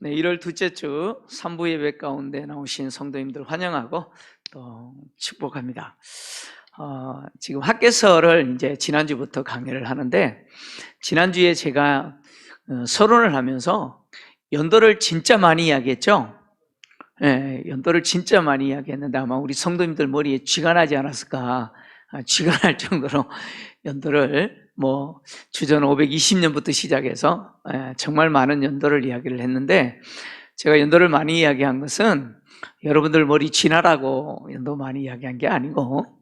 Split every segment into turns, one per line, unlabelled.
네, 1월 둘째 주 3부 예배 가운데 나오신 성도님들 환영하고 또 축복합니다. 지금 학개서를 이제 지난주부터 강의를 하는데, 지난주에 제가 서론을 하면서 연도를 진짜 많이 이야기했죠. 네, 연도를 진짜 많이 이야기했는데 아마 우리 성도님들 머리에 쥐가 나지 않았을까, 쥐가 날 정도로 연도를 주전 520년부터 시작해서 정말 많은 연도를 이야기를 했는데, 제가 연도를 많이 이야기한 것은 여러분들 머리 쥐나라고 연도 많이 이야기한 게 아니고,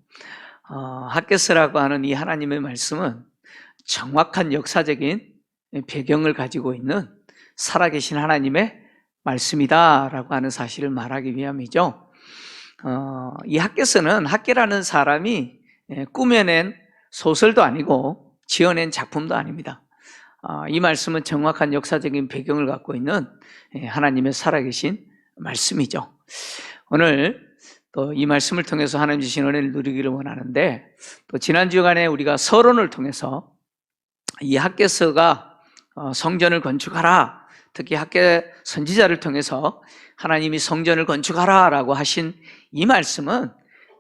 학개서라고 하는 이 하나님의 말씀은 정확한 역사적인 배경을 가지고 있는 살아계신 하나님의 말씀이다라고 하는 사실을 말하기 위함이죠. 이 학개서는 학개라는 사람이 꾸며낸 소설도 아니고 지어낸 작품도 아닙니다. 이 말씀은 정확한 역사적인 배경을 갖고 있는 하나님의 살아계신 말씀이죠. 오늘 또 이 말씀을 통해서 하나님 주신 은혜를 누리기를 원하는데, 또 지난 주간에 우리가 서론을 통해서 이 학개서가 성전을 건축하라, 특히 학개 선지자를 통해서 하나님이 성전을 건축하라 라고 하신 이 말씀은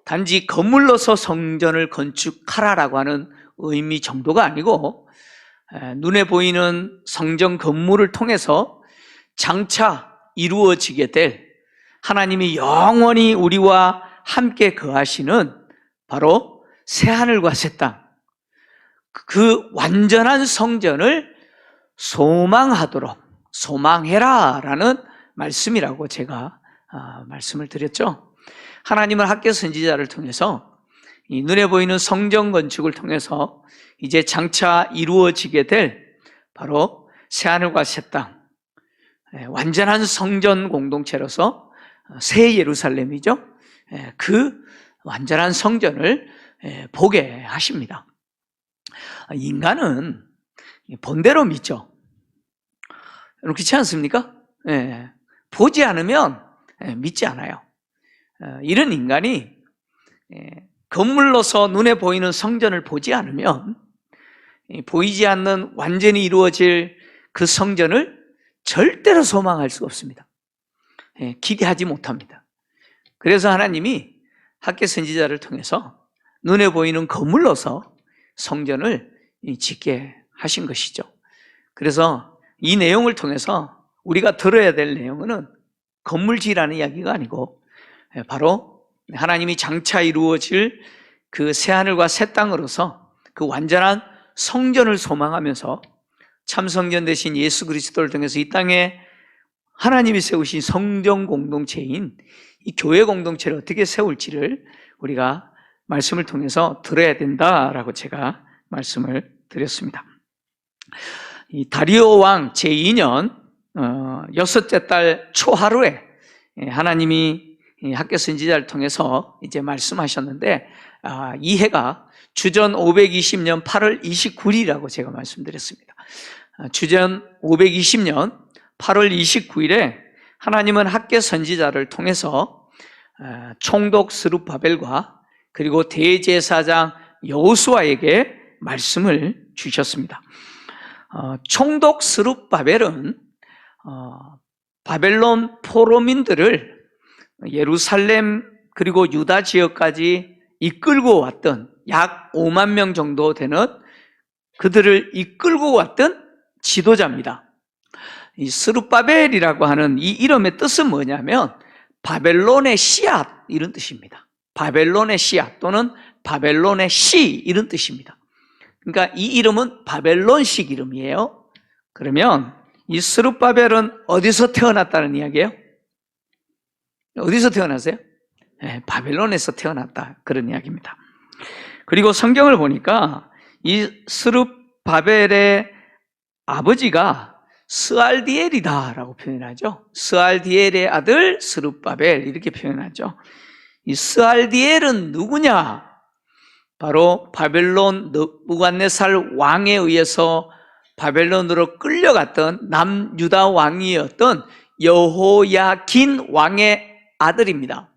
단지 건물로서 성전을 건축하라라고 하는 의미 정도가 아니고, 눈에 보이는 성전 건물을 통해서 장차 이루어지게 될 하나님이 영원히 우리와 함께 거하시는 바로 새하늘과 새 땅, 그 완전한 성전을 소망하도록, 소망해라 라는 말씀이라고 제가 말씀을 드렸죠. 하나님은 학개 선지자를 통해서 이 눈에 보이는 성전 건축을 통해서 이제 장차 이루어지게 될 바로 새하늘과 새 땅, 완전한 성전 공동체로서 새 예루살렘이죠. 그 완전한 성전을 보게 하십니다. 인간은 본대로 믿죠. 그렇지 않습니까? 보지 않으면 믿지 않아요. 이런 인간이 건물로서 눈에 보이는 성전을 보지 않으면 보이지 않는 완전히 이루어질 그 성전을 절대로 소망할 수가 없습니다. 기대하지 못합니다. 그래서 하나님이 학개 선지자를 통해서 눈에 보이는 건물로서 성전을 짓게 하신 것이죠. 그래서 이 내용을 통해서 우리가 들어야 될 내용은 건물 지으라는 이야기가 아니고, 바로 하나님이 장차 이루어질 그 새하늘과 새 땅으로서 그 완전한 성전을 소망하면서 참성전 되신 예수 그리스도를 통해서 이 땅에 하나님이 세우신 성전 공동체인 이 교회 공동체를 어떻게 세울지를 우리가 말씀을 통해서 들어야 된다라고 제가 말씀을 드렸습니다. 이 다리오 왕 제2년 여섯째 달 초하루에 하나님이 학개 선지자를 통해서 이제 말씀하셨는데, 이 해가 주전 520년 8월 29일이라고 제가 말씀드렸습니다. 주전 520년 8월 29일에 하나님은 학개 선지자를 통해서 총독 스룹바벨과 그리고 대제사장 여호수아에게 말씀을 주셨습니다. 총독 스룹바벨은 바벨론 포로민들을 예루살렘 그리고 유다 지역까지 이끌고 왔던, 약 5만 명 정도 되는 그들을 이끌고 왔던 지도자입니다. 이 스룹바벨이라고 하는 이 이름의 뜻은 뭐냐면 바벨론의 씨앗, 이런 뜻입니다. 바벨론의 씨앗 또는 바벨론의 씨, 이런 뜻입니다. 그러니까 이 이름은 바벨론식 이름이에요. 그러면 이 스룹바벨은 어디서 태어났다는 이야기예요? 어디서 태어났어요? 바벨론에서 태어났다, 그런 이야기입니다. 그리고 성경을 보니까 이 스룹바벨의 아버지가 스알디엘이다라고 표현하죠. 스알디엘의 아들 스룹바벨, 이렇게 표현하죠. 이 스알디엘은 누구냐? 바로 바벨론 느부갓네살 왕에 의해서 바벨론으로 끌려갔던 남유다 왕이었던 여호야긴 왕의 아들입니다.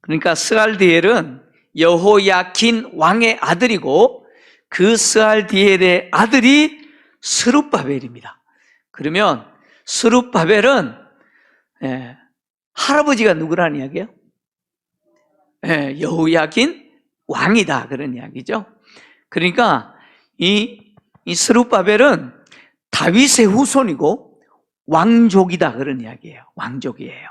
그러니까 스알디엘은 여호야긴 왕의 아들이고, 그 스알디엘의 아들이 스룹바벨입니다. 그러면 스룹바벨은 할아버지가 누구라는 이야기예요? 여호야긴 왕이다, 그런 이야기죠. 그러니까 이 스룹바벨은 다윗의 후손이고 왕족이다, 그런 이야기예요. 왕족이에요.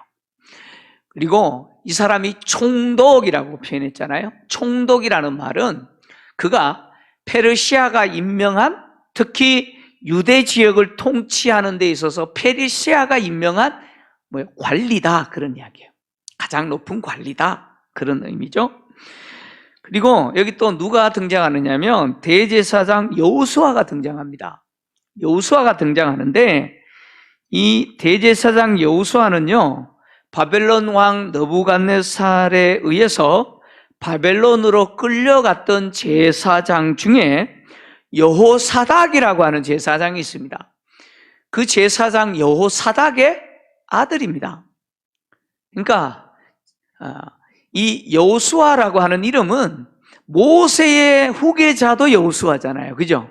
그리고 이 사람이 총독이라고 표현했잖아요. 총독이라는 말은 그가 페르시아가 임명한, 특히 유대 지역을 통치하는 데 있어서 페르시아가 임명한 관리다, 그런 이야기예요. 가장 높은 관리다, 그런 의미죠. 그리고 여기 또 누가 등장하느냐면 대제사장 여호수아가 등장합니다. 여호수아가 등장하는데 이 대제사장 여호수아는요, 바벨론 왕 느부갓네살에 의해서 바벨론으로 끌려갔던 제사장 중에 여호사닥이라고 하는 제사장이 있습니다. 그 제사장 여호사닥의 아들입니다. 그러니까 이 여호수아라고 하는 이름은 모세의 후계자도 여호수아잖아요, 그죠?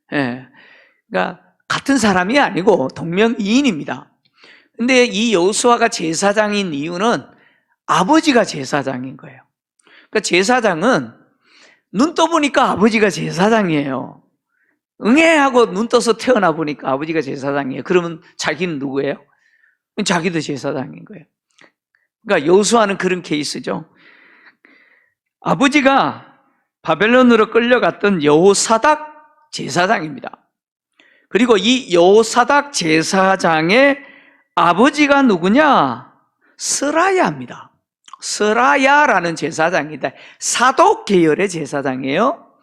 그러니까 같은 사람이 아니고 동명이인입니다. 근데 이 여호수아가 제사장인 이유는 아버지가 제사장인 거예요. 그러니까 제사장은 눈 떠보니까 아버지가 제사장이에요. 응애하고 눈 떠서 태어나 보니까 아버지가 제사장이에요. 그러면 자기는 누구예요? 자기도 제사장인 거예요. 그러니까 여호수아는 그런 케이스죠. 아버지가 바벨론으로 끌려갔던 여호사닥 제사장입니다. 그리고 이 여호사닥 제사장의 아버지가 누구냐? 스라야입니다. 스라야라는 제사장이다. 사독 계열의 제사장이에요.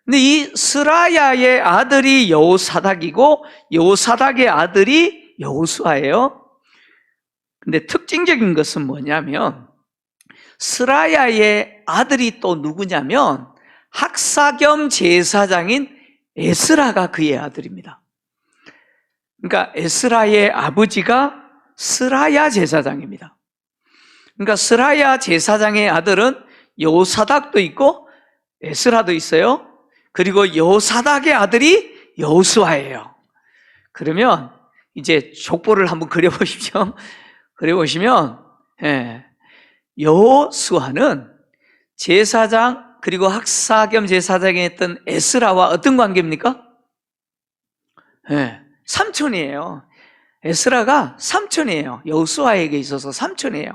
근데 이 스라야의 아들이 여호사닥이고 여호사닥의 아들이 여호수아예요. 근데 특징적인 것은 뭐냐면 스라야의 아들이 또 누구냐면 학사 겸 제사장인 에스라가 그의 아들입니다. 그러니까 에스라의 아버지가 스라야 제사장입니다. 그러니까 스라야 제사장의 아들은 여호사닥도 있고 에스라도 있어요. 그리고 여호사닥의 아들이 여호수아예요. 그러면 이제 족보를 한번 그려보십시오. 그려보시면 여호수아는 제사장 그리고 학사 겸 제사장이 했던 에스라와 어떤 관계입니까? 삼촌이에요. 에스라가 삼촌이에요. 여호수아에게 있어서 삼촌이에요.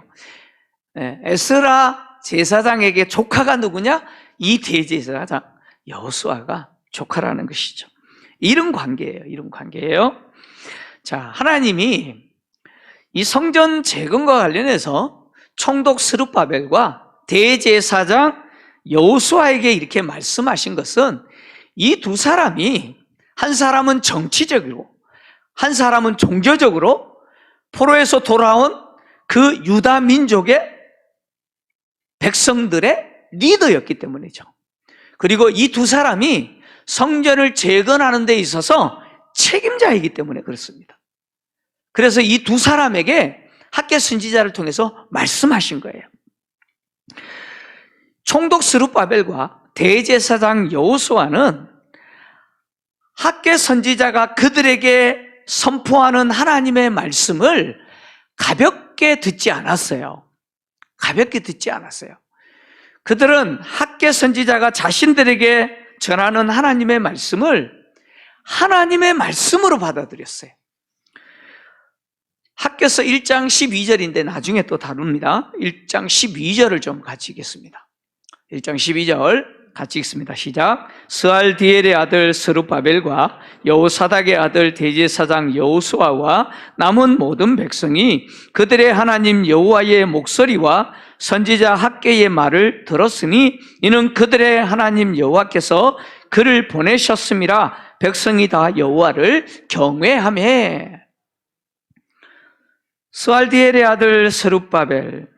에스라 제사장에게 조카가 누구냐? 이 대제사장 여호수아가 조카라는 것이죠. 이런 관계예요. 이런 관계예요. 자, 하나님이 이 성전 재건과 관련해서 총독 스룹바벨과 대제사장 여호수아에게 이렇게 말씀하신 것은 이 두 사람이, 한 사람은 정치적이고 한 사람은 종교적으로 포로에서 돌아온 그 유다 민족의 백성들의 리더였기 때문이죠. 그리고 이 두 사람이 성전을 재건하는 데 있어서 책임자이기 때문에 그렇습니다. 그래서 이 두 사람에게 학개 선지자를 통해서 말씀하신 거예요. 총독 스룹바벨과 대제사장 여호수아는 학개 선지자가 그들에게 선포하는 하나님의 말씀을 가볍게 듣지 않았어요. 가볍게 듣지 않았어요. 그들은 학개 선지자가 자신들에게 전하는 하나님의 말씀을 하나님의 말씀으로 받아들였어요. 학개서 1장 12절인데 나중에 또 다룹니다. 1장 12절을 좀 같이 읽겠습니다. 1장 12절 같이 읽습니다. 시작. 스알디엘의 아들 스룹바벨과 여호사닥의 아들 대제사장 여호수아와 남은 모든 백성이 그들의 하나님 여호와의 목소리와 선지자 학개의 말을 들었으니 이는 그들의 하나님 여호와께서 그를 보내셨음이라. 백성이 다 여호와를 경외하며. 스알디엘의 아들 스룹바벨,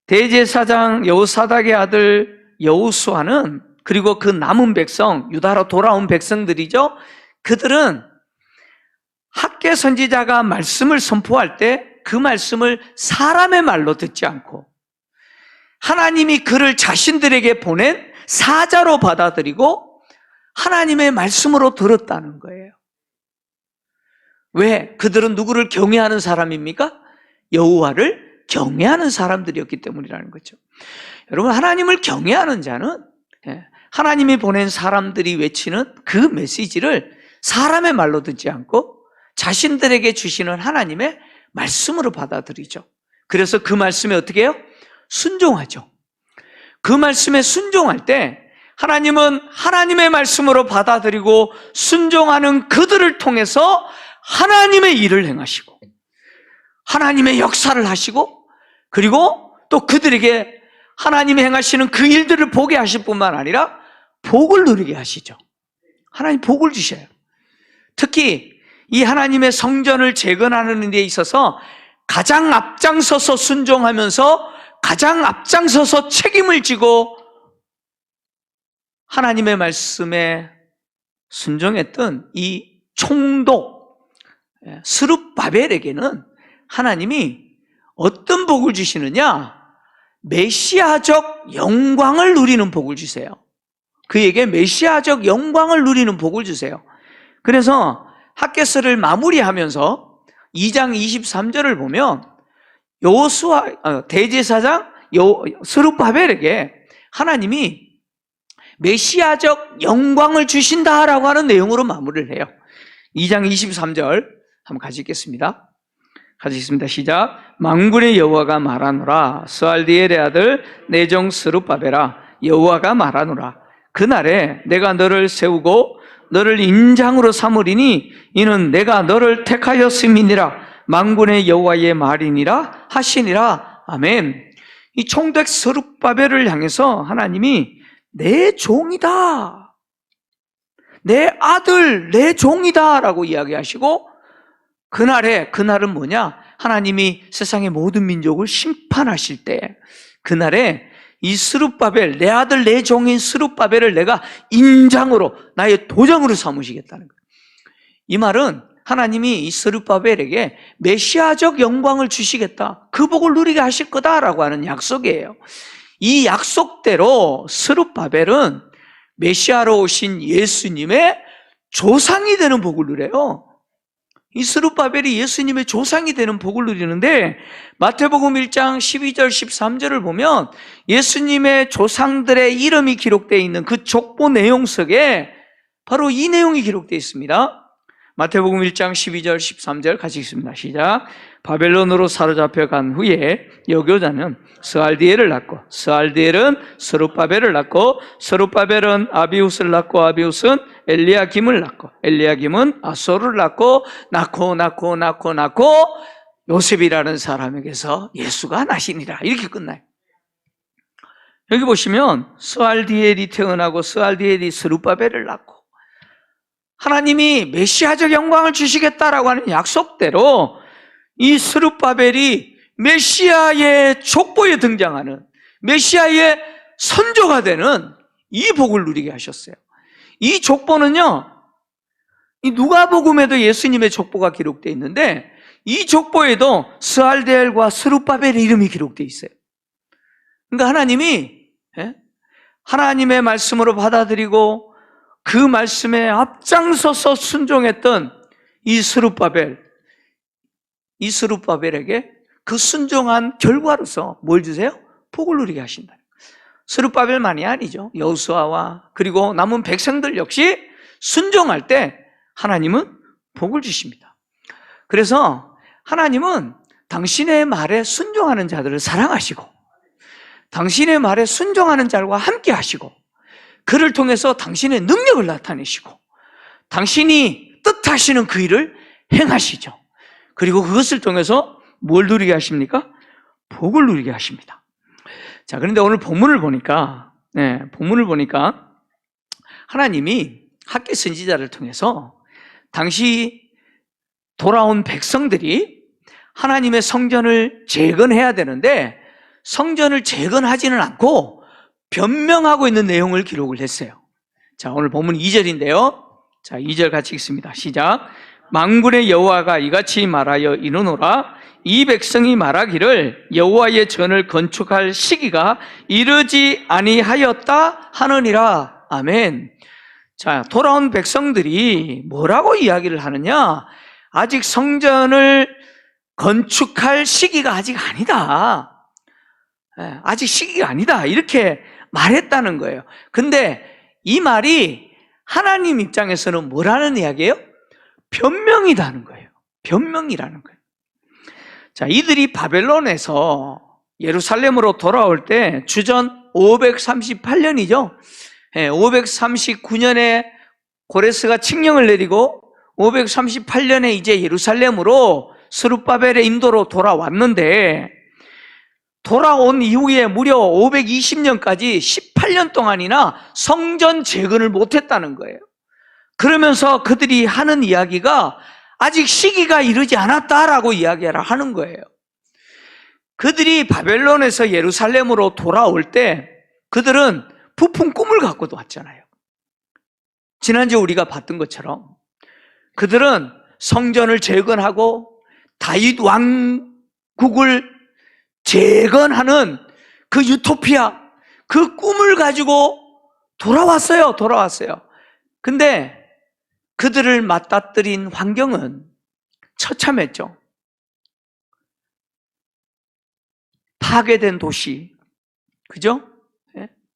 대제사장 여호사닥의 아들 여호수아는, 그리고 그 남은 백성, 유다로 돌아온 백성들이죠. 그들은 학개 선지자가 말씀을 선포할 때 그 말씀을 사람의 말로 듣지 않고 하나님이 그를 자신들에게 보낸 사자로 받아들이고 하나님의 말씀으로 들었다는 거예요. 왜? 그들은 누구를 경외하는 사람입니까? 여호와를 경외하는 사람들이었기 때문이라는 거죠. 여러분, 하나님을 경외하는 자는 하나님이 보낸 사람들이 외치는 그 메시지를 사람의 말로 듣지 않고 자신들에게 주시는 하나님의 말씀으로 받아들이죠. 그래서 그 말씀에 어떻게 해요? 순종하죠. 그 말씀에 순종할 때 하나님은 하나님의 말씀으로 받아들이고 순종하는 그들을 통해서 하나님의 일을 행하시고 하나님의 역사를 하시고 그리고 또 그들에게 하나님이 행하시는 그 일들을 보게 하실 뿐만 아니라 복을 누리게 하시죠. 하나님 복을 주셔요. 특히 이 하나님의 성전을 재건하는 데 있어서 가장 앞장서서 순종하면서 가장 앞장서서 책임을 지고 하나님의 말씀에 순종했던 이 총독 스룹바벨에게는 하나님이 어떤 복을 주시느냐? 메시아적 영광을 누리는 복을 주세요. 그에게 메시아적 영광을 누리는 복을 주세요. 그래서 학개서를 마무리하면서 2장 23절을 보면 여호수아 대제사장 스룹바벨에게 하나님이 메시아적 영광을 주신다라고 하는 내용으로 마무리를 해요. 2장 23절 한번 같이 읽겠습니다. 같이 읽습니다. 시작. 만군의 여호와가 말하노라. 스알디엘의 아들 내 종 스룹바벨아, 여호와가 말하노라. 그날에 내가 너를 세우고 너를 인장으로 삼으리니 이는 내가 너를 택하였음이니라. 만군의 여호와의 말이니라 하시니라. 아멘. 이 총독 스룹바벨을 향해서 하나님이 내 종이다, 내 아들, 내 종이다 라고 이야기하시고 그날은 뭐냐? 하나님이 세상의 모든 민족을 심판하실 때 그날에 이 스룹바벨, 내 아들, 내 종인 스룹바벨을 내가 인장으로, 나의 도장으로 삼으시겠다는 거예요. 이 말은 하나님이 이 스룹바벨에게 메시아적 영광을 주시겠다, 그 복을 누리게 하실 거다라고 하는 약속이에요. 이 약속대로 스룹바벨은 메시아로 오신 예수님의 조상이 되는 복을 누려요. 이 스룹바벨이 예수님의 조상이 되는 복을 누리는데 마태복음 1장 12절 13절을 보면 예수님의 조상들의 이름이 기록되어 있는 그 족보 내용 속에 바로 이 내용이 기록되어 있습니다. 마태복음 1장 12절 13절 같이 읽습니다. 시작. 바벨론으로 사로잡혀 간 후에 여교자는 스알디엘을 낳고 스알디엘은 스룹바벨을 낳고 스룹바벨은 아비웃을 낳고 아비웃은 엘리야김을 낳고 엘리야김은 아소를 낳고 낳고 요셉이라는 사람에게서 예수가 나시니라. 이렇게 끝나요. 여기 보시면 스알디엘이 태어나고 스알디엘이 스룹바벨을 낳고 하나님이 메시아적 영광을 주시겠다라고 하는 약속대로 이 스룹바벨이 메시아의 족보에 등장하는 메시아의 선조가 되는 이 복을 누리게 하셨어요. 이 족보는요, 이 누가복음에도 예수님의 족보가 기록되어 있는데 이 족보에도 스알디엘과 스룹바벨의 이름이 기록되어 있어요. 그러니까 하나님이 하나님의 말씀으로 받아들이고 그 말씀에 앞장서서 순종했던 이 스룹바벨에게 그 순종한 결과로서 뭘 주세요? 복을 누리게 하신다. 스룹바벨만이 아니죠. 여호수아와 그리고 남은 백성들 역시 순종할 때 하나님은 복을 주십니다. 그래서 하나님은 당신의 말에 순종하는 자들을 사랑하시고 당신의 말에 순종하는 자들과 함께 하시고 그를 통해서 당신의 능력을 나타내시고 당신이 뜻하시는 그 일을 행하시죠. 그리고 그것을 통해서 뭘 누리게 하십니까? 복을 누리게 하십니다. 자, 그런데 오늘 본문을 보니까 하나님이 학개 선지자를 통해서 당시 돌아온 백성들이 하나님의 성전을 재건해야 되는데 성전을 재건하지는 않고 변명하고 있는 내용을 기록을 했어요. 자, 오늘 본문 2절인데요. 자, 2절 같이 읽습니다. 시작. 만군의 여호와가 이같이 말하여 이르노라. 이 백성이 말하기를 여호와의 전을 건축할 시기가 이르지 아니하였다 하느니라. 아멘. 자, 돌아온 백성들이 뭐라고 이야기를 하느냐? 아직 성전을 건축할 시기가 아직 아니다. 아직 시기가 아니다. 이렇게 말했다는 거예요. 근데 이 말이 하나님 입장에서는 뭐라는 이야기예요? 변명이라는 거예요. 변명이라는 거예요. 자, 이들이 바벨론에서 예루살렘으로 돌아올 때 주전 538년이죠. 539년에 고레스가 칙령을 내리고 538년에 이제 예루살렘으로 스룹바벨의 인도로 돌아왔는데, 돌아온 이후에 무려 520년까지 18년 동안이나 성전 재건을 못했다는 거예요. 그러면서 그들이 하는 이야기가 아직 시기가 이르지 않았다라고 이야기를 하는 거예요. 그들이 바벨론에서 예루살렘으로 돌아올 때 그들은 부푼 꿈을 갖고도 왔잖아요. 지난주 우리가 봤던 것처럼 그들은 성전을 재건하고 다윗 왕국을 재건하는 그 유토피아, 그 꿈을 가지고 돌아왔어요. 근데 그들을 맞닥뜨린 환경은 처참했죠. 파괴된 도시, 그죠?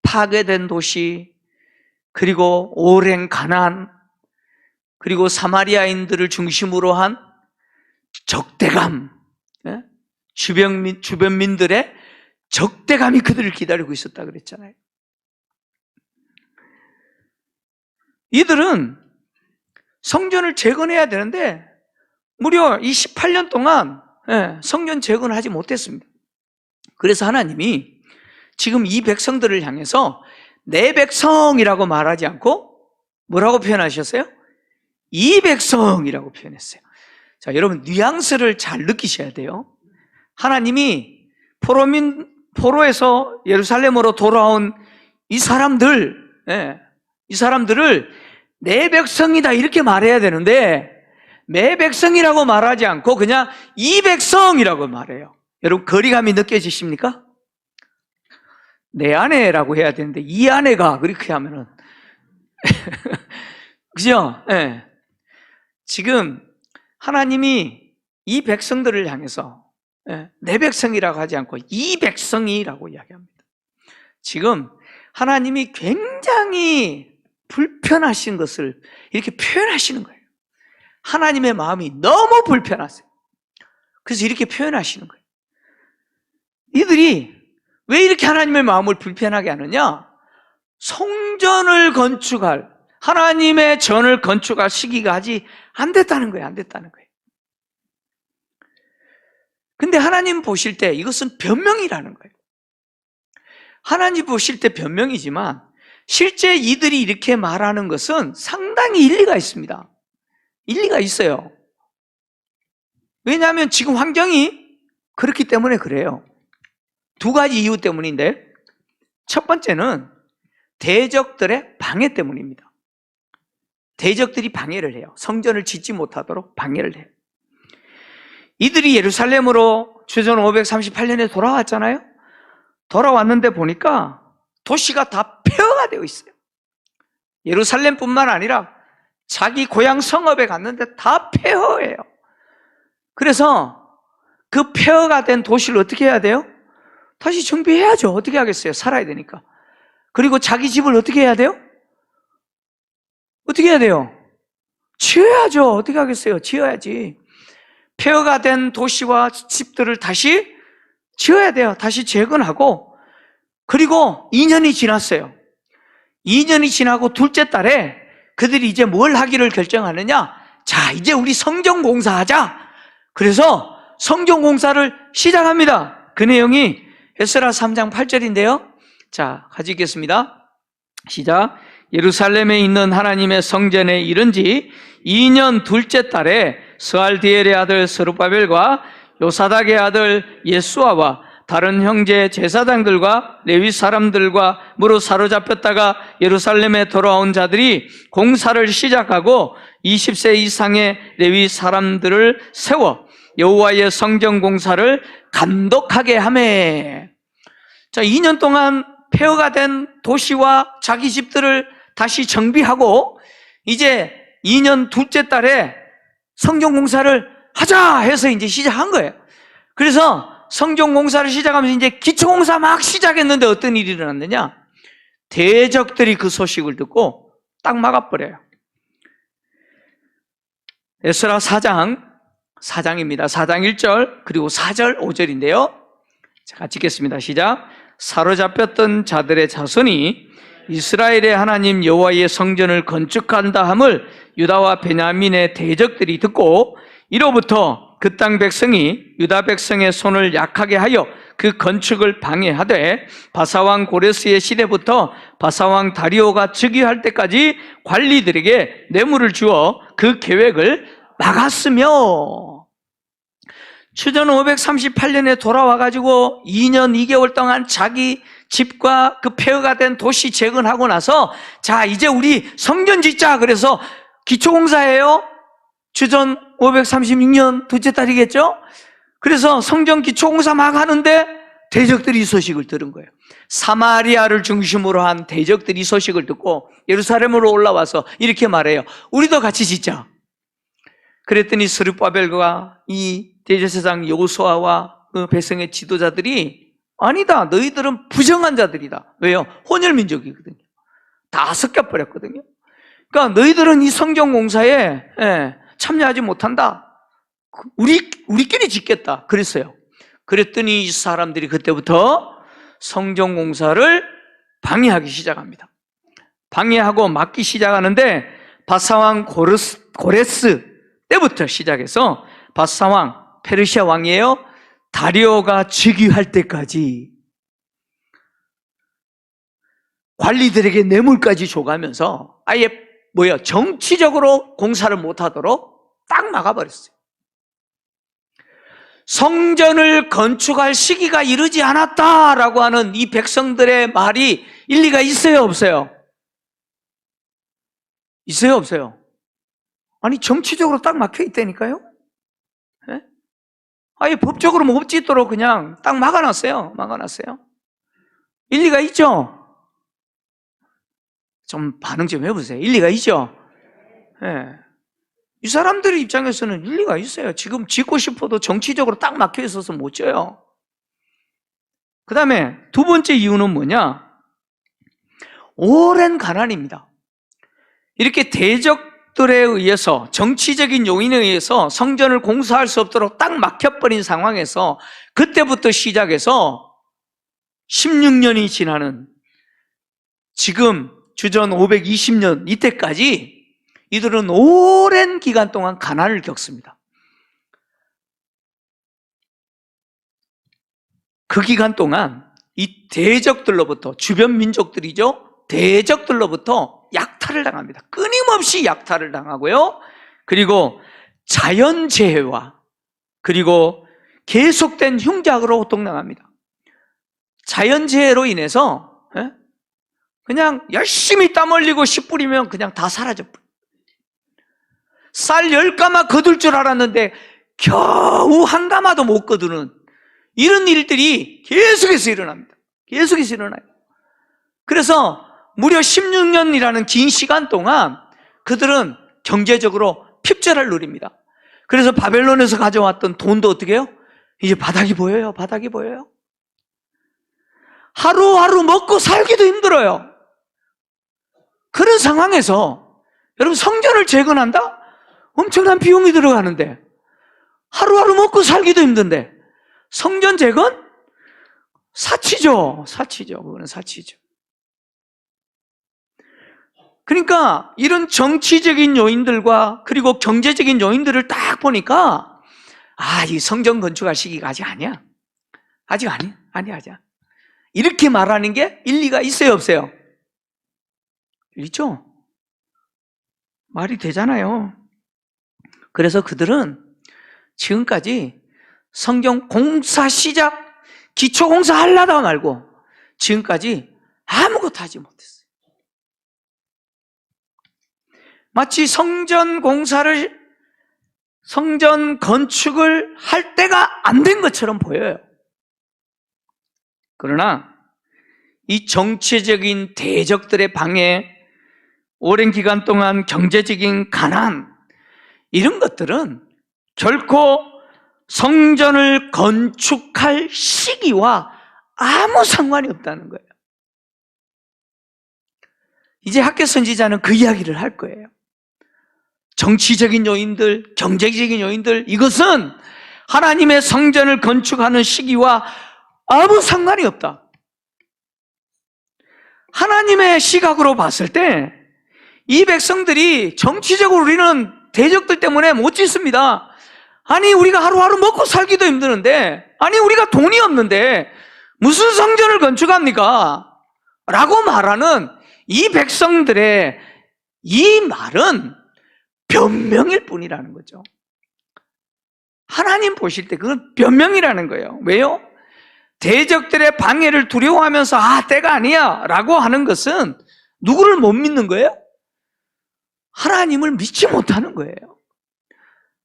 파괴된 도시, 그리고 오랜 가난, 그리고 사마리아인들을 중심으로 한 적대감, 주변민들의 적대감이 그들을 기다리고 있었다 그랬잖아요. 이들은 성전을 재건해야 되는데 무려 이 18년 동안 성전 재건을 하지 못했습니다. 그래서 하나님이 지금 이 백성들을 향해서 내 백성이라고 말하지 않고 뭐라고 표현하셨어요? 이 백성이라고 표현했어요. 자, 여러분 뉘앙스를 잘 느끼셔야 돼요. 하나님이 포로에서 예루살렘으로 돌아온 이 사람들을 내 백성이다 이렇게 말해야 되는데, 내 백성이라고 말하지 않고 그냥 이 백성이라고 말해요. 여러분 거리감이 느껴지십니까? 내 아내라고 해야 되는데 이 아내가 그렇게 하면은 그죠? 네. 지금 하나님이 이 백성들을 향해서 내 백성이라고 하지 않고 이 백성이라고 이야기합니다. 지금 하나님이 굉장히 불편하신 것을 이렇게 표현하시는 거예요. 하나님의 마음이 너무 불편하세요. 그래서 이렇게 표현하시는 거예요. 이들이 왜 이렇게 하나님의 마음을 불편하게 하느냐? 성전을 건축할, 하나님의 전을 건축할 시기가 아직 안 됐다는 거예요. 근데 하나님 보실 때 이것은 변명이라는 거예요. 하나님 보실 때 변명이지만 실제 이들이 이렇게 말하는 것은 상당히 일리가 있습니다. 일리가 있어요. 왜냐하면 지금 환경이 그렇기 때문에 그래요. 두 가지 이유 때문인데, 첫 번째는 대적들의 방해 때문입니다. 대적들이 방해를 해요. 성전을 짓지 못하도록 방해를 해요. 이들이 예루살렘으로 주전 538년에 돌아왔잖아요. 돌아왔는데 보니까 도시가 다 폐허가 되어 있어요. 예루살렘뿐만 아니라 자기 고향 성읍에 갔는데 다 폐허예요. 그래서 그 폐허가 된 도시를 어떻게 해야 돼요? 다시 정비해야죠. 어떻게 하겠어요? 살아야 되니까. 그리고 자기 집을 어떻게 해야 돼요? 어떻게 해야 돼요? 지어야죠. 어떻게 하겠어요? 지어야지. 폐허가 된 도시와 집들을 다시 지어야 돼요. 다시 재건하고. 그리고 2년이 지났어요. 2년이 지나고 둘째 달에 그들이 이제 뭘 하기를 결정하느냐? 자, 이제 우리 성전 공사하자. 그래서 성전 공사를 시작합니다. 그 내용이 에스라 3장 8절인데요. 자, 가지고 있겠습니다. 시작. 예루살렘에 있는 하나님의 성전에 이른 지 2년 둘째 달에 스알디엘의 아들 스룹바벨과 요사닥의 아들 예수아와 다른 형제 제사장들과 레위 사람들과 무로 사로잡혔다가 예루살렘에 돌아온 자들이 공사를 시작하고 20세 이상의 레위 사람들을 세워 여호와의 성전 공사를 감독하게 하매. 자, 2년 동안 폐허가 된 도시와 자기 집들을 다시 정비하고 이제 2년 둘째 달에 성전 공사를 하자 해서 이제 시작한 거예요. 그래서 성전 공사를 시작하면서 이제 기초 공사 막 시작했는데 어떤 일이 일어났느냐? 대적들이 그 소식을 듣고 딱 막아버려요. 에스라 4장입니다. 4장 1절 그리고 4절 5절인데요. 자, 같이 읽겠습니다. 시작. 사로잡혔던 자들의 자손이 이스라엘의 하나님 여호와의 성전을 건축한다 함을 유다와 베냐민의 대적들이 듣고 이로부터 그 땅 백성이 유다 백성의 손을 약하게 하여 그 건축을 방해하되 바사왕 고레스의 시대부터 바사왕 다리오가 즉위할 때까지 관리들에게 뇌물을 주어 그 계획을 막았으며 주전 538년에 돌아와가지고 2년 2개월 동안 자기 집과 그 폐허가 된 도시 재건하고 나서 자 이제 우리 성전 짓자 그래서 기초공사예요. 주전 536년 둘째 달이겠죠. 그래서 성전 기초공사 막 하는데 대적들이 이 소식을 들은 거예요. 사마리아를 중심으로 한 대적들이 이 소식을 듣고 예루살렘으로 올라와서 이렇게 말해요. 우리도 같이 짓자. 그랬더니 스룹바벨과 이 대제사장 여호수아와 그 백성의 지도자들이 아니다. 너희들은 부정한 자들이다. 왜요? 혼혈민족이거든요. 다 섞여버렸거든요. 그러니까 너희들은 이 성전 공사에 참여하지 못한다. 우리끼리 짓겠다. 그랬어요. 그랬더니 이 사람들이 그때부터 성전 공사를 방해하기 시작합니다. 방해하고 막기 시작하는데 바사왕 고레스 때부터 시작해서 바사왕 페르시아 왕이에요. 다리오가 즉위할 때까지 관리들에게 뇌물까지 줘가면서 아예 정치적으로 공사를 못하도록 딱 막아버렸어요. 성전을 건축할 시기가 이르지 않았다라고 하는 이 백성들의 말이 일리가 있어요, 없어요? 있어요, 없어요? 아니 정치적으로 딱 막혀 있다니까요. 네? 아예 법적으로 못 짓도록 그냥 딱 막아놨어요. 일리가 있죠? 좀 반응 좀 해보세요. 일리가 있죠? 네. 이 사람들의 입장에서는 일리가 있어요. 지금 짓고 싶어도 정치적으로 딱 막혀 있어서 못 져요. 그 다음에 두 번째 이유는 뭐냐? 오랜 가난입니다. 이렇게 대적들에 의해서 정치적인 요인에 의해서 성전을 공사할 수 없도록 딱 막혀버린 상황에서 그때부터 시작해서 16년이 지나는 지금 주전 520년 이때까지 이들은 오랜 기간 동안 가난을 겪습니다. 그 기간 동안 이 대적들로부터 주변 민족들이죠. 대적들로부터 약탈을 당합니다. 끊임없이 약탈을 당하고요. 그리고 자연재해와 그리고 계속된 흉작으로 고통당합니다. 자연재해로 인해서 그냥 열심히 땀 흘리고 씨 뿌리면 그냥 다 사라져버려요. 쌀 10가마 거둘 줄 알았는데 겨우 한 가마도 못 거두는 이런 일들이 계속해서 일어납니다. 계속해서 일어나요. 그래서 무려 16년이라는 긴 시간 동안 그들은 경제적으로 핍절을 누립니다. 그래서 바벨론에서 가져왔던 돈도 어떻게 해요? 이제 바닥이 보여요. 하루하루 먹고 살기도 힘들어요. 그런 상황에서 여러분 성전을 재건한다? 엄청난 비용이 들어가는데 하루하루 먹고 살기도 힘든데 성전 재건? 사치죠. 그거는 사치죠. 그러니까 이런 정치적인 요인들과 그리고 경제적인 요인들을 딱 보니까 이 성전 건축할 시기가 아직 아니야. 아니야. 이렇게 말하는 게 일리가 있어요, 없어요? 있죠? 말이 되잖아요. 그래서 그들은 지금까지 성경 공사 시작, 기초공사 하려다 말고 지금까지 아무것도 하지 못했어요. 마치 성전 건축을 할 때가 안 된 것처럼 보여요. 그러나 이 정치적인 대적들의 방해, 오랜 기간 동안 경제적인 가난, 이런 것들은 결코 성전을 건축할 시기와 아무 상관이 없다는 거예요. 이제 학교 선지자는 그 이야기를 할 거예요. 정치적인 요인들, 경제적인 요인들, 이것은 하나님의 성전을 건축하는 시기와 아무 상관이 없다. 하나님의 시각으로 봤을 때 이 백성들이 정치적으로 우리는 대적들 때문에 못 짓습니다. 아니 우리가 하루하루 먹고 살기도 힘드는데, 아니 우리가 돈이 없는데 무슨 성전을 건축합니까? 라고 말하는 이 백성들의 이 말은 변명일 뿐이라는 거죠. 하나님 보실 때 그건 변명이라는 거예요. 왜요? 대적들의 방해를 두려워하면서 때가 아니야 라고 하는 것은 누구를 못 믿는 거예요? 하나님을 믿지 못하는 거예요.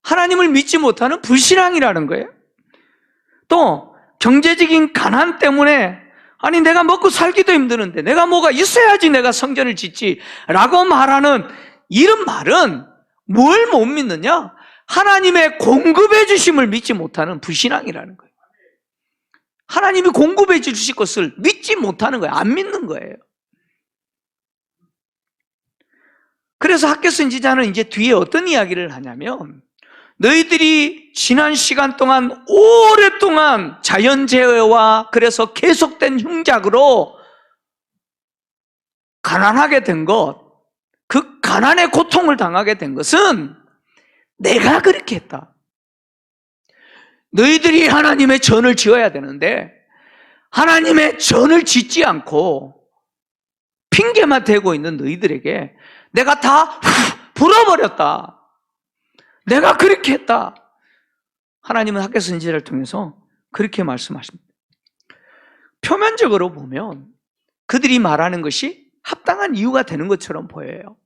하나님을 믿지 못하는 불신앙이라는 거예요. 또 경제적인 가난 때문에 아니 내가 먹고 살기도 힘드는데 내가 뭐가 있어야지 내가 성전을 짓지 라고 말하는 이런 말은 뭘 못 믿느냐? 하나님의 공급해 주심을 믿지 못하는 불신앙이라는 거예요. 하나님이 공급해 주실 것을 믿지 못하는 거예요. 안 믿는 거예요. 그래서 학교 선지자는 이제 뒤에 어떤 이야기를 하냐면, 너희들이 지난 시간 동안 오랫동안 자연재해와 그래서 계속된 흉작으로 가난하게 된 것, 그 가난의 고통을 당하게 된 것은 내가 그렇게 했다. 너희들이 하나님의 전을 지어야 되는데 하나님의 전을 짓지 않고 핑계만 대고 있는 너희들에게 내가 다 불어버렸다. 내가 그렇게 했다. 하나님은 학교 선지자를 통해서 그렇게 말씀하십니다. 표면적으로 보면 그들이 말하는 것이 합당한 이유가 되는 것처럼 보여요.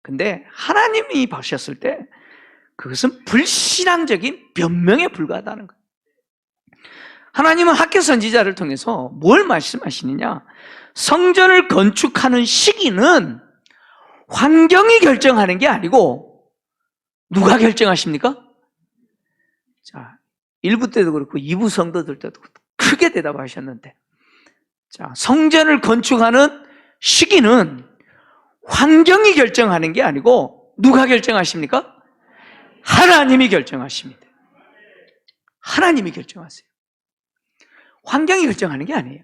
근데 하나님이 보셨을 때 그것은 불신앙적인 변명에 불과하다는 거예요. 하나님은 학교 선지자를 통해서 뭘 말씀하시느냐? 성전을 건축하는 시기는 환경이 결정하는 게 아니고 누가 결정하십니까? 자, 1부 때도 그렇고 2부 성도들 때도 크게 대답하셨는데, 자, 성전을 건축하는 시기는 환경이 결정하는 게 아니고 누가 결정하십니까? 하나님이 결정하십니다. 하나님이 결정하세요. 환경이 결정하는 게 아니에요.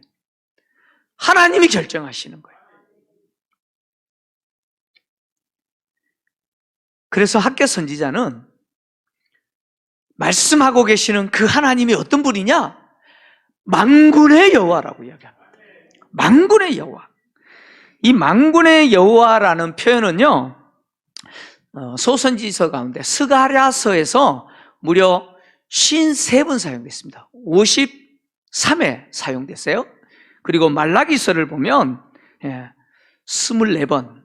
하나님이 결정하시는 거예요. 그래서 학교 선지자는 말씀하고 계시는 그 하나님이 어떤 분이냐? 만군의 여호와라고 이야기합니다. 만군의 여호와. 이 만군의 여호와라는 표현은요, 소선지서 가운데 스가랴서에서 무려 53번 사용됐습니다. 53회 사용됐어요. 그리고 말라기서를 보면 24번,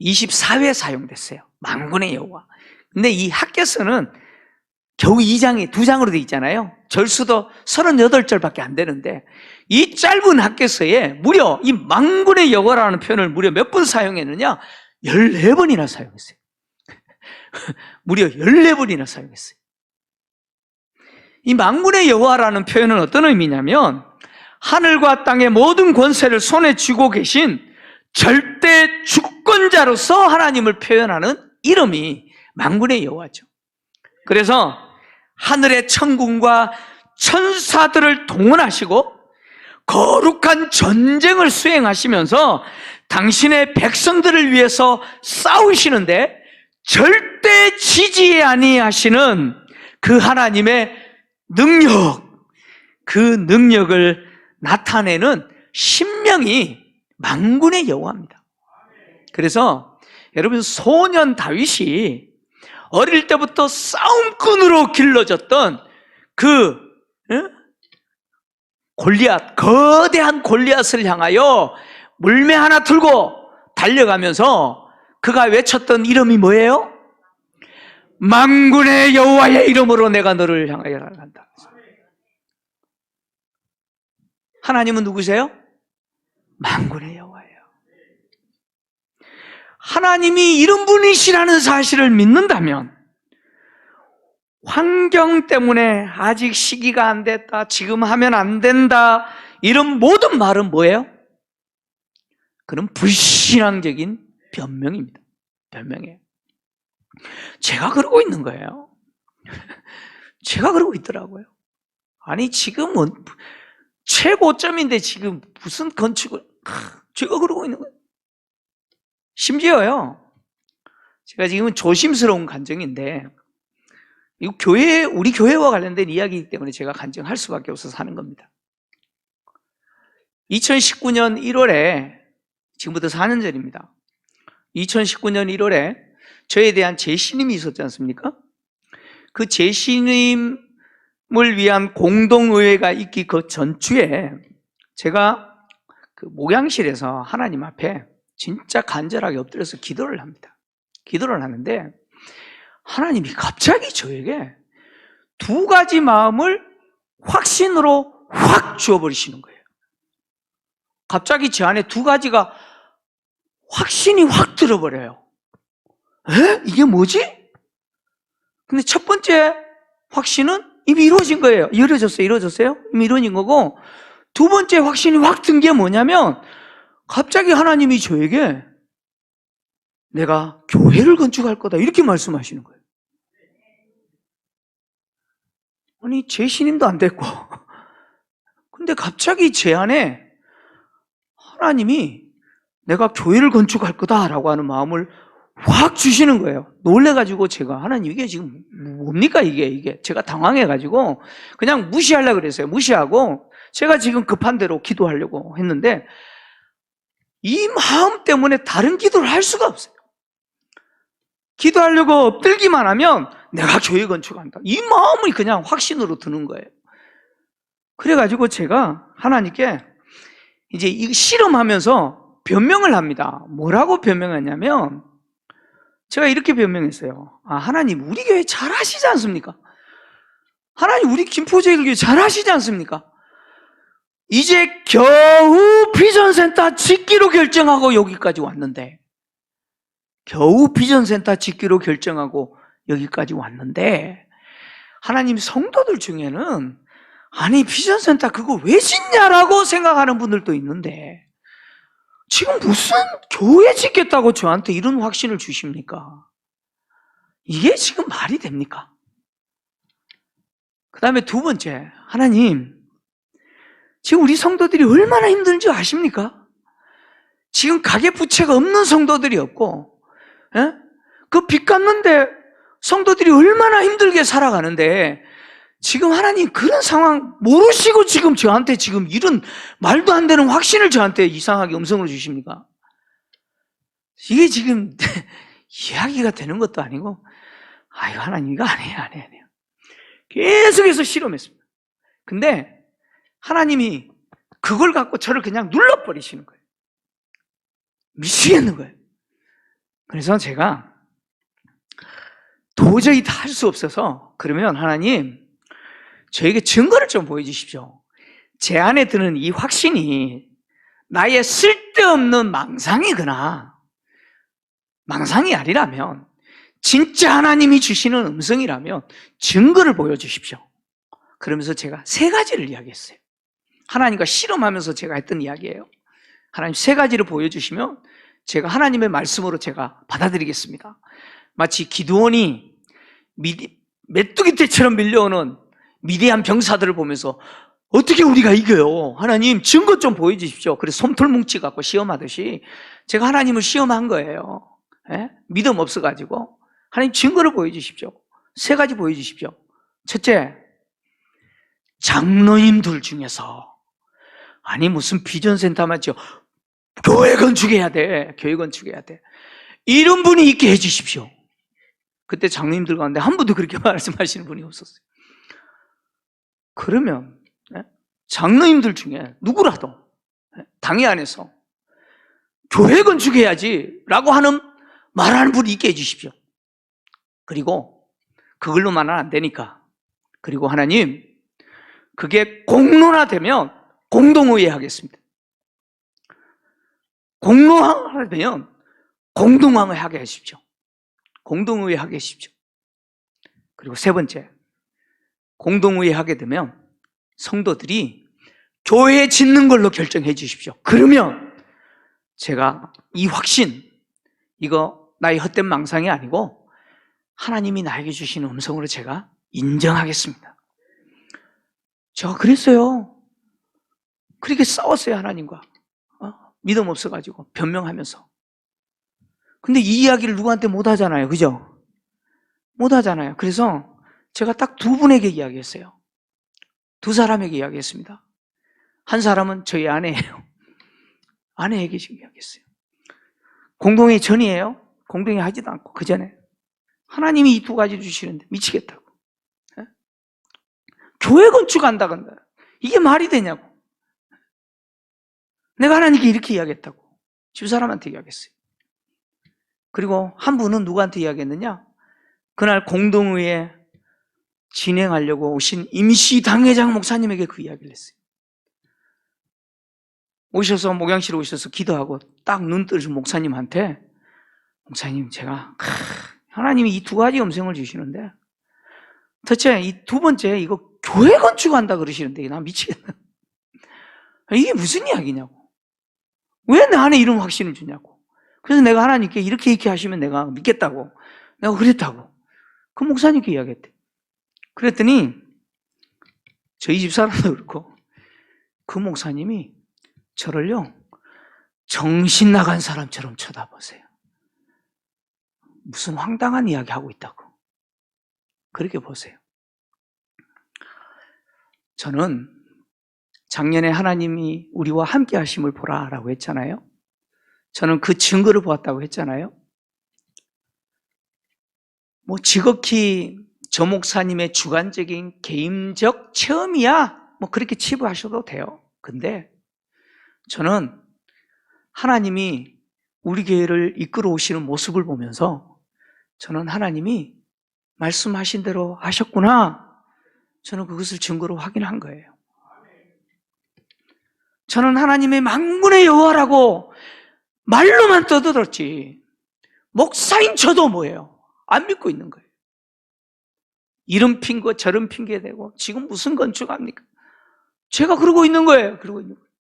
24회 사용됐어요. 만군의 여호와. 근데 이 학개서는 겨우 2장으로 되어 있잖아요. 절수도 38절밖에 안 되는데 이 짧은 학개서에 무려 이 만군의 여호와라는 표현을 무려 몇 번 사용했느냐? 14번이나 사용했어요. 무려 14번이나 사용했어요. 이 만군의 여호와라는 표현은 어떤 의미냐면 하늘과 땅의 모든 권세를 손에 쥐고 계신 절대 주권자로서 하나님을 표현하는 이름이 만군의 여호와죠. 그래서 하늘의 천군과 천사들을 동원하시고 거룩한 전쟁을 수행하시면서 당신의 백성들을 위해서 싸우시는데 절대 지지 아니하시는 그 하나님의 능력, 그 능력을 나타내는 신명이 만군의 여호와입니다. 그래서 여러분, 소년 다윗이 어릴 때부터 싸움꾼으로 길러졌던 그 골리앗, 거대한 골리앗을 향하여 물매 하나 들고 달려가면서 그가 외쳤던 이름이 뭐예요? 만군의 여호와의 이름으로 내가 너를 향하여 나간다. 하나님은 누구세요? 만군의 여호와예요. 하나님이 이런 분이시라는 사실을 믿는다면 환경 때문에 아직 시기가 안 됐다, 지금 하면 안 된다, 이런 모든 말은 뭐예요? 그런 불신앙적인 변명입니다. 변명이에요. 제가 그러고 있는 거예요. 제가 그러고 있더라고요. 아니 지금은 최고점인데 지금 무슨 건축을, 제가 그러고 있는 거예요. 심지어요, 제가 지금은 조심스러운 간증인데, 이거 우리 교회와 관련된 이야기이기 때문에 제가 간증할 수밖에 없어서 하는 겁니다. 2019년 1월에, 지금부터 4년 전입니다. 2019년 1월에 저에 대한 재신임이 있었지 않습니까? 그 재신임을 위한 공동의회가 있기 그 전주에 제가 그 목양실에서 하나님 앞에 진짜 간절하게 엎드려서 기도를 합니다. 기도를 하는데 하나님이 갑자기 저에게 두 가지 마음을 확신으로 확 주어버리시는 거예요. 갑자기 제 안에 두 가지가 확신이 확 들어버려요. 에? 이게 뭐지? 근데 첫 번째 확신은 이미 이루어진 거예요. 이루어졌어요? 이미 이루어진 거고, 두 번째 확신이 확 든 게 뭐냐면 갑자기 하나님이 저에게 내가 교회를 건축할 거다 이렇게 말씀하시는 거예요. 아니 재신임도 안 됐고 근데 갑자기 제 안에 하나님이 내가 교회를 건축할 거다라고 하는 마음을 확 주시는 거예요. 놀래가지고 제가 하나님 이게 지금 뭡니까 이게 제가 당황해가지고 그냥 무시하려고 그랬어요. 무시하고 제가 지금 급한 대로 기도하려고 했는데 이 마음 때문에 다른 기도를 할 수가 없어요. 기도하려고 엎들기만 하면 내가 교회 건축한다, 이 마음이 그냥 확신으로 드는 거예요. 그래가지고 제가 하나님께 이제 이 실험하면서 변명을 합니다. 뭐라고 변명했냐면 제가 이렇게 변명했어요. 하나님 우리 교회 잘하시지 않습니까? 하나님 우리 김포제일교회 잘하시지 않습니까? 이제 겨우 비전센터 짓기로 결정하고 여기까지 왔는데, 겨우 비전센터 짓기로 결정하고 여기까지 왔는데 하나님 성도들 중에는 아니 비전센터 그거 왜 짓냐라고 생각하는 분들도 있는데 지금 무슨 교회 짓겠다고 저한테 이런 확신을 주십니까? 이게 지금 말이 됩니까? 그 다음에 두 번째, 하나님 지금 우리 성도들이 얼마나 힘든지 아십니까? 지금 가계부채가 없는 성도들이 없고, 그 빚 갚는데 성도들이 얼마나 힘들게 살아가는데 지금 하나님 그런 상황 모르시고 지금 저한테 지금 이런 말도 안 되는 확신을 저한테 이상하게 음성으로 주십니까? 이게 지금 이야기가 되는 것도 아니고, 아유 하나님 이거 아니에요. 계속해서 실험했습니다. 근데 하나님이 그걸 갖고 저를 그냥 눌러버리시는 거예요. 미치겠는 거예요. 그래서 제가 도저히 다 할 수 없어서, 그러면 하나님 저에게 증거를 좀 보여주십시오. 제 안에 드는 이 확신이 나의 쓸데없는 망상이거나 망상이 아니라면, 진짜 하나님이 주시는 음성이라면 증거를 보여주십시오. 그러면서 제가 세 가지를 이야기했어요. 하나님과 실험하면서 제가 했던 이야기예요. 하나님 세 가지를 보여주시면 제가 하나님의 말씀으로 제가 받아들이겠습니다. 마치 기드온이 메뚜기 떼처럼 밀려오는 미디안 병사들을 보면서 어떻게 우리가 이겨요? 하나님 증거 좀 보여주십시오. 그래서 솜털 뭉치 갖고 시험하듯이 제가 하나님을 시험한 거예요. 믿음 없어가지고 하나님 증거를 보여주십시오. 세 가지 보여주십시오. 첫째, 장로님들 중에서 아니 무슨 비전센터만 지어 교회 건축해야 돼, 교회 건축해야 돼, 이런 분이 있게 해주십시오. 그때 장로님들 가운데 한 분도 그렇게 말씀하시는 분이 없었어요. 그러면 장로님들 중에 누구라도 당회 안에서 교회 건축해야지 라고 하는 말하는 분이 있게 해주십시오. 그리고 그걸로만은 안 되니까, 그리고 하나님 그게 공론화되면 공동의회 하겠습니다. 공론화되면 공동의회 하게 하십시오. 공동의회 하게 하십시오. 그리고 세 번째, 공동의회 하게 되면 성도들이 교회 짓는 걸로 결정해 주십시오. 그러면 제가 이 확신, 이거 나의 헛된 망상이 아니고 하나님이 나에게 주시는 음성으로 제가 인정하겠습니다. 제가 그랬어요. 그렇게 싸웠어요, 하나님과. 믿음 없어가지고 변명하면서. 근데 이 이야기를 누구한테 못 하잖아요, 그죠? 못 하잖아요. 그래서 제가 딱 두 분에게 이야기했어요. 두 사람에게 이야기했습니다. 한 사람은 저희 아내예요. 아내에게 지금 이야기했어요. 공동회 전이에요. 공동회 하지도 않고 그 전에 하나님이 이 두 가지 주시는데 미치겠다고. 예? 교회 건축한다 건다. 이게 말이 되냐고. 내가 하나님께 이렇게 이야기했다고. 집사람한테 이야기했어요. 그리고 한 분은 누구한테 이야기했느냐? 그날 공동회에 진행하려고 오신 임시 당회장 목사님에게 그 이야기를 했어요. 오셔서 목양실에 오셔서 기도하고 딱 눈 뜨신 목사님한테, 목사님, 제가 하나님이 이 두 가지 음성을 주시는데 대체 이 두 번째 이거 교회 건축한다 그러시는데 나 미치겠네. 이게 무슨 이야기냐고. 왜 내 안에 이런 확신을 주냐고. 그래서 내가 하나님께 이렇게 하시면 내가 믿겠다고, 내가 그랬다고 그 목사님께 이야기했대. 그랬더니 저희 집사람도 그렇고 그 목사님이 저를요 정신 나간 사람처럼 쳐다보세요. 무슨 황당한 이야기 하고 있다고 그렇게 보세요. 저는 작년에 하나님이 우리와 함께 하심을 보라라고 했잖아요. 저는 그 증거를 보았다고 했잖아요. 뭐 지극히 저 목사님의 주관적인 개인적 체험이야 뭐 그렇게 치부하셔도 돼요. 근데 저는 하나님이 우리 교회를 이끌어 오시는 모습을 보면서 저는 하나님이 말씀하신 대로 하셨구나, 저는 그것을 증거로 확인한 거예요. 저는 하나님의 만군의 여호와라고 말로만 떠들었지 목사인 저도 뭐예요? 안 믿고 있는 거예요. 이런 핑계 저런 핑계 대고 지금 무슨 건축합니까? 제가 그러고 있는 거예요. 그러고 있는 거예요.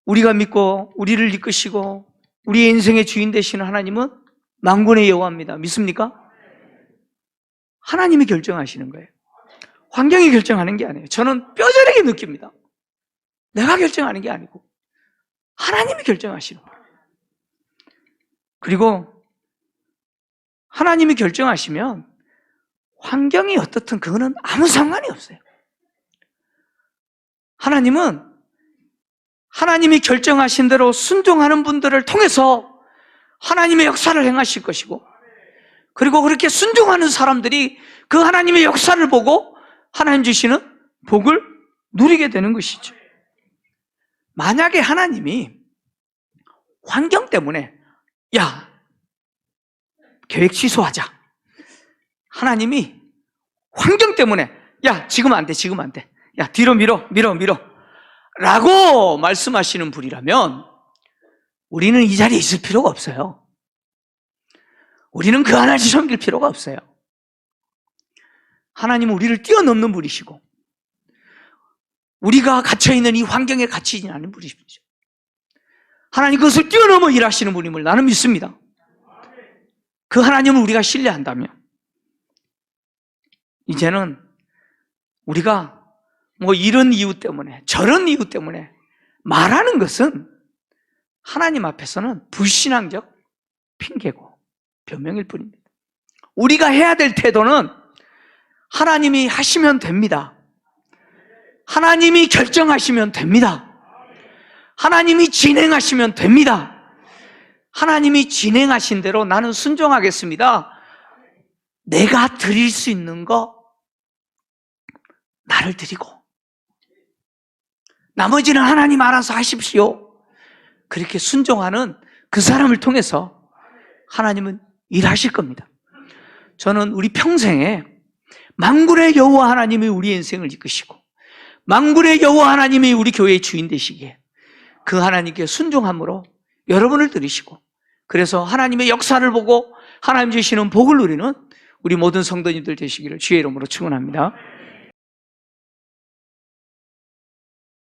우리가 믿고 우리를 이끄시고 우리의 인생의 주인 되시는 하나님은 만군의 여호와입니다. 믿습니까? 하나님이 결정하시는 거예요. 환경이 결정하는 게 아니에요. 저는 뼈저리게 느낍니다. 내가 결정하는 게 아니고 하나님이 결정하시는 거예요. 그리고 하나님이 결정하시면 환경이 어떻든 그거는 아무 상관이 없어요. 하나님은 하나님이 결정하신 대로 순종하는 분들을 통해서 하나님의 역사를 행하실 것이고, 그리고 그렇게 순종하는 사람들이 그 하나님의 역사를 보고 하나님 주시는 복을 누리게 되는 것이죠. 만약에 하나님이 환경 때문에 야 계획 취소하자, 하나님이 환경 때문에 야 지금 안 돼, 지금 안 돼, 야 뒤로 밀어 라고 말씀하시는 분이라면 우리는 이 자리에 있을 필요가 없어요. 우리는 그 하나님을 섬길 필요가 없어요. 하나님은 우리를 뛰어넘는 분이시고 우리가 갇혀있는 이 환경에 갇히지 않은 분이시죠. 하나님 그것을 뛰어넘어 일하시는 분임을 나는 믿습니다. 그 하나님을 우리가 신뢰한다면 이제는 우리가 뭐 이런 이유 때문에 저런 이유 때문에 말하는 것은 하나님 앞에서는 불신앙적 핑계고 변명일 뿐입니다. 우리가 해야 될 태도는 하나님이 하시면 됩니다. 하나님이 결정하시면 됩니다. 하나님이 진행하시면 됩니다. 하나님이 진행하신 대로 나는 순종하겠습니다. 내가 드릴 수 있는 거 나를 드리고 나머지는 하나님 알아서 하십시오. 그렇게 순종하는 그 사람을 통해서 하나님은 일하실 겁니다. 저는 우리 평생에 만군의 여호와 하나님이 우리 인생을 이끄시고 만군의 여호와 하나님이 우리 교회의 주인 되시기에 그 하나님께 순종함으로 여러분을 들으시고 그래서 하나님의 역사를 보고 하나님 주시는 복을 누리는 우리 모든 성도님들 되시기를 주의 이름으로 축원합니다.